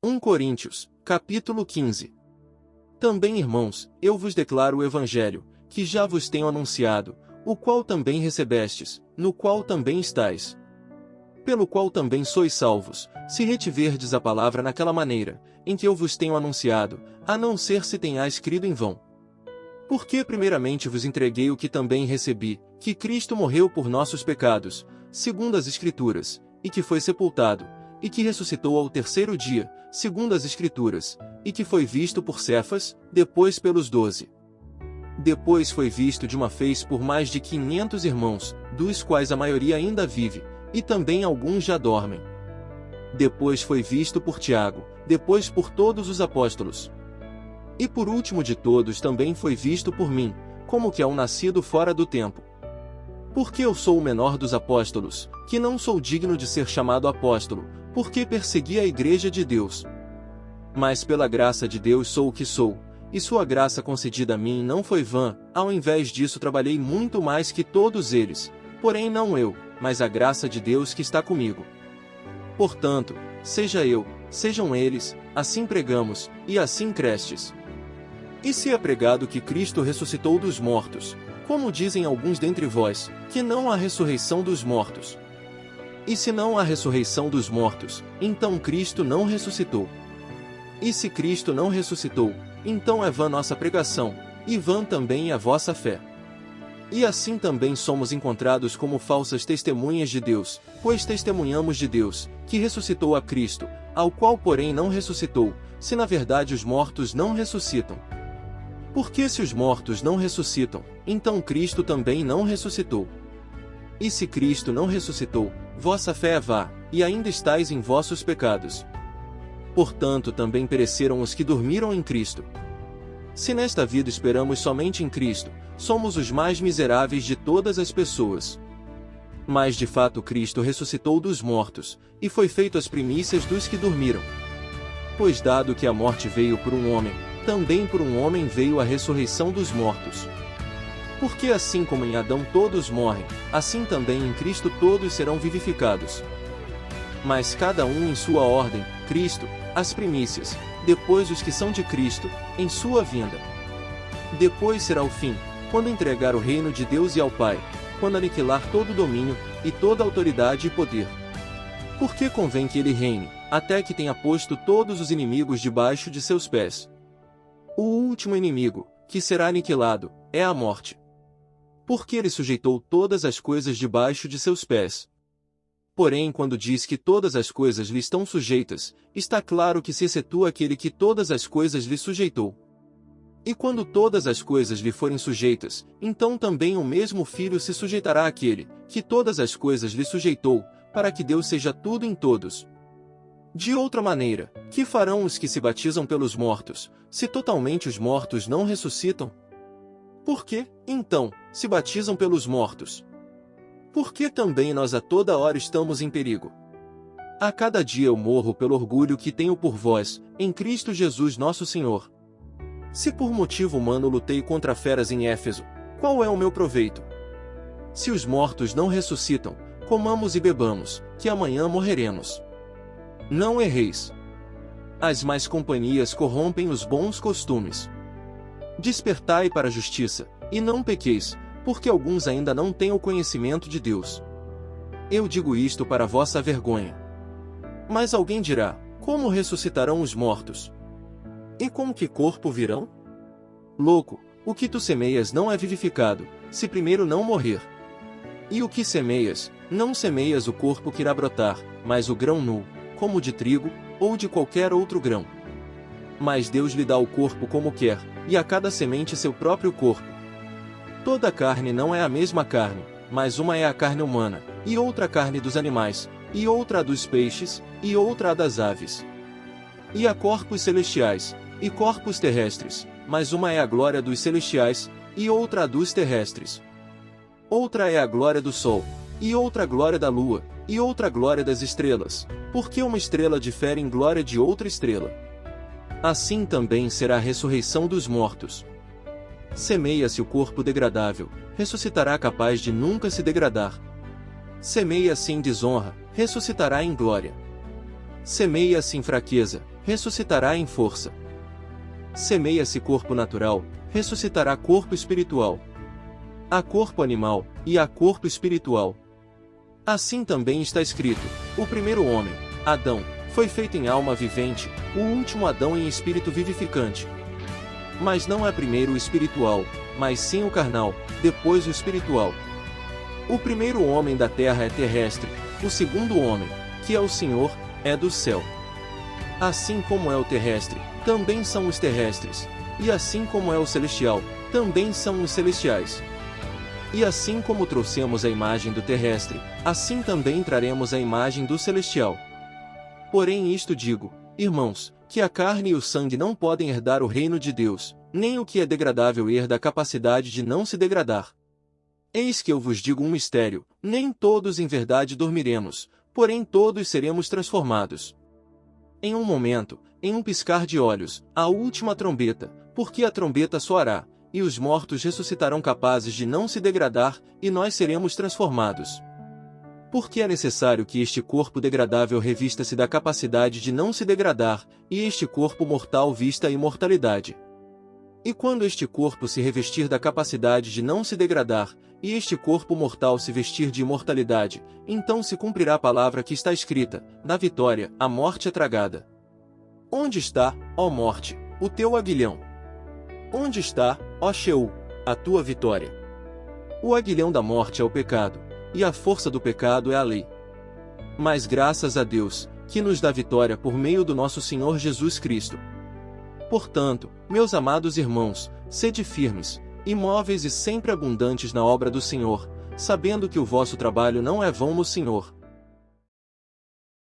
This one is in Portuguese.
1 Coríntios, capítulo 15. Também, irmãos, eu vos declaro o evangelho, que já vos tenho anunciado, o qual também recebestes, no qual também estáis, pelo qual também sois salvos, se retiverdes a palavra naquela maneira, em que eu vos tenho anunciado, a não ser se tenhais crido em vão. Porque primeiramente vos entreguei o que também recebi, que Cristo morreu por nossos pecados, segundo as Escrituras, e que foi sepultado, e que ressuscitou ao terceiro dia, segundo as Escrituras, e que foi visto por Cefas, depois pelos 12. Depois foi visto de uma vez por mais de 500 irmãos, dos quais a maioria ainda vive, e também alguns já dormem. Depois foi visto por Tiago, depois por todos os apóstolos. E por último de todos também foi visto por mim, como que é um nascido fora do tempo. Porque eu sou o menor dos apóstolos, que não sou digno de ser chamado apóstolo, porque persegui a igreja de Deus. Mas pela graça de Deus sou o que sou, e sua graça concedida a mim não foi vã, ao invés disso trabalhei muito mais que todos eles, porém não eu, mas a graça de Deus que está comigo. Portanto, seja eu, sejam eles, assim pregamos, e assim crestes. E se é pregado que Cristo ressuscitou dos mortos, como dizem alguns dentre vós, que não há ressurreição dos mortos? E se não há ressurreição dos mortos, então Cristo não ressuscitou. E se Cristo não ressuscitou, então é vã nossa pregação, e vã também a vossa fé. E assim também somos encontrados como falsas testemunhas de Deus, pois testemunhamos de Deus, que ressuscitou a Cristo, ao qual porém não ressuscitou, se na verdade os mortos não ressuscitam. Porque se os mortos não ressuscitam, então Cristo também não ressuscitou. E se Cristo não ressuscitou, vossa fé é vã, e ainda estáis em vossos pecados. Portanto também pereceram os que dormiram em Cristo. Se nesta vida esperamos somente em Cristo, somos os mais miseráveis de todas as pessoas. Mas de fato Cristo ressuscitou dos mortos, e foi feito as primícias dos que dormiram. Pois dado que a morte veio por um homem, também por um homem veio a ressurreição dos mortos. Porque assim como em Adão todos morrem, assim também em Cristo todos serão vivificados. Mas cada um em sua ordem, Cristo, as primícias, depois os que são de Cristo, em sua vinda. Depois será o fim, quando entregar o reino de Deus e ao Pai, quando aniquilar todo o domínio, e toda autoridade e poder. Porque convém que ele reine, até que tenha posto todos os inimigos debaixo de seus pés. O último inimigo, que será aniquilado, é a morte. Porque ele sujeitou todas as coisas debaixo de seus pés. Porém, quando diz que todas as coisas lhe estão sujeitas, está claro que se excetua aquele que todas as coisas lhe sujeitou. E quando todas as coisas lhe forem sujeitas, então também o mesmo Filho se sujeitará àquele, que todas as coisas lhe sujeitou, para que Deus seja tudo em todos. De outra maneira, que farão os que se batizam pelos mortos, se totalmente os mortos não ressuscitam? Por que, então, se batizam pelos mortos? Porque também nós a toda hora estamos em perigo. A cada dia eu morro pelo orgulho que tenho por vós, em Cristo Jesus nosso Senhor. Se por motivo humano lutei contra feras em Éfeso, qual é o meu proveito? Se os mortos não ressuscitam, comamos e bebamos, que amanhã morreremos. Não erreis. As más companhias corrompem os bons costumes. Despertai para a justiça, e não pequeis, porque alguns ainda não têm o conhecimento de Deus. Eu digo isto para vossa vergonha. Mas alguém dirá, como ressuscitarão os mortos? E com que corpo virão? Louco, o que tu semeias não é vivificado, se primeiro não morrer. E o que semeias, não semeias o corpo que irá brotar, mas o grão nu, como de trigo, ou de qualquer outro grão. Mas Deus lhe dá o corpo como quer, e a cada semente seu próprio corpo. Toda carne não é a mesma carne, mas uma é a carne humana, e outra a carne dos animais, e outra a dos peixes, e outra a das aves. E há corpos celestiais, e corpos terrestres, mas uma é a glória dos celestiais, e outra a dos terrestres. Outra é a glória do sol, e outra a glória da lua, e outra a glória das estrelas, porque uma estrela difere em glória de outra estrela. Assim também será a ressurreição dos mortos. Semeia-se o corpo degradável, ressuscitará capaz de nunca se degradar. Semeia-se em desonra, ressuscitará em glória. Semeia-se em fraqueza, ressuscitará em força. Semeia-se corpo natural, ressuscitará corpo espiritual. Há corpo animal, e há corpo espiritual. Assim também está escrito: o primeiro homem, Adão, foi feito em alma vivente, o último Adão em espírito vivificante. Mas não é primeiro o espiritual, mas sim o carnal, depois o espiritual. O primeiro homem da terra é terrestre, o segundo homem, que é o Senhor, é do céu. Assim como é o terrestre, também são os terrestres, e assim como é o celestial, também são os celestiais. E assim como trouxemos a imagem do terrestre, assim também traremos a imagem do celestial. Porém isto digo, irmãos, que a carne e o sangue não podem herdar o reino de Deus, nem o que é degradável herda a capacidade de não se degradar. Eis que eu vos digo um mistério: nem todos em verdade dormiremos, porém todos seremos transformados. Em um momento, em um piscar de olhos, a última trombeta, porque a trombeta soará, e os mortos ressuscitarão capazes de não se degradar, e nós seremos transformados. Porque é necessário que este corpo degradável revista-se da capacidade de não se degradar, e este corpo mortal vista a imortalidade. E quando este corpo se revestir da capacidade de não se degradar, e este corpo mortal se vestir de imortalidade, então se cumprirá a palavra que está escrita: na vitória, a morte é tragada. Onde está, ó morte, o teu aguilhão? Onde está, ó Sheol, a tua vitória? O aguilhão da morte é o pecado, e a força do pecado é a lei. Mas graças a Deus, que nos dá vitória por meio do nosso Senhor Jesus Cristo. Portanto, meus amados irmãos, sede firmes, imóveis e sempre abundantes na obra do Senhor, sabendo que o vosso trabalho não é vão no Senhor.